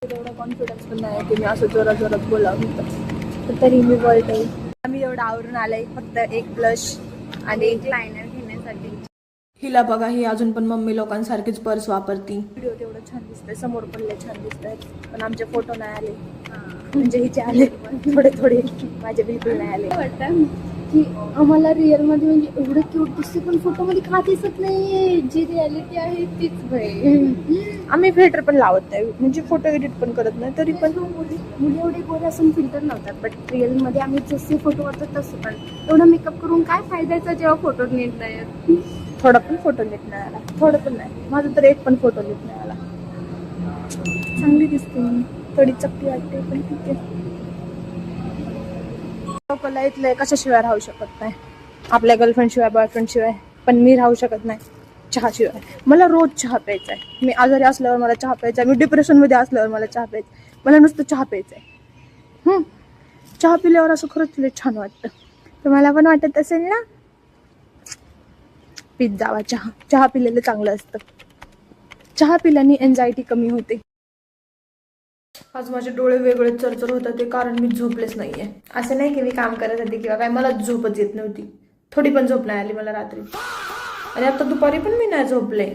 एवढा कॉन्फिडन्स पण नाही की मी असं जोरात जोरात बोलावं होतं, तरी मी बोलते. आम्ही एवढं आवरून आलंय, फक्त एक ब्लश आणि एक लायनर घेण्यासाठी. हिला बघा, ही अजून पण मम्मी लोकांसारखीच पर्स वापरती. व्हिडिओ तेवढं छान दिसतंय, समोर पण लय छान दिसतंय, पण आमचे फोटो नाही आले. म्हणजे हिचे आले थोडे थोडे, माझे बिलकुल नाही आले. वाटतं की आम्हाला रिअल मध्ये म्हणजे एवढं क्यूट दिसते, पण फोटो मध्ये का दिसत नाहीये. जी रियालिटी आहे तीच भाई. आम्ही फिल्टर पण लावत नाही, म्हणजे फोटो एडिट पण करत नाही, तरी पण मुली एवढे गोरे असून फिल्टर लावतात. बट रिअल मध्ये आम्ही जसे फोटो करतो तसं पण एवढा मेकअप करून काय फायद्याचा जेव्हा फोटो नीट नाही. थोडा पण फोटो नीट नाही आला, थोडं पण नाही. माझा तर एक पण फोटो नीट नाही आला. चांगली दिसते मी, थोडी चपटी वाटते, पण ठीक आहे. लोकला इथलं कशाशिवाय राहू शकत नाही, आपल्या गर्लफ्रेंड शिवाय बॉयफ्रेंड शिवाय. पण मी राहू शकत नाही चहाशिवाय. मला रोज चहा प्यायचा आहे. मी आजारी असल्यावर मला चहा प्यायचा आहे, मी डिप्रेशन मध्ये असल्यावर मला चहा प्यायचा आहे. मला नुसतं चहा प्यायचा आहे. चहा पिल्यावर असं खरंच लय छान वाटतं. तुम्हाला पण वाटत असेल ना? पीत जावा चहा. चहा पिलेलं चांगलं असतं. चहा पिल्याने एन्झायटी कमी होते. आज माझे डोळे वेगळे चरचर होतात, ते कारण मी झोपलेच नाहीये. असं नाही की मी काम करत होते किंवा काय, मला झोपच येत नव्हती. थोडी पण झोप नाही आली मला रात्री, आणि आता दुपारी पण मी नाही झोपले.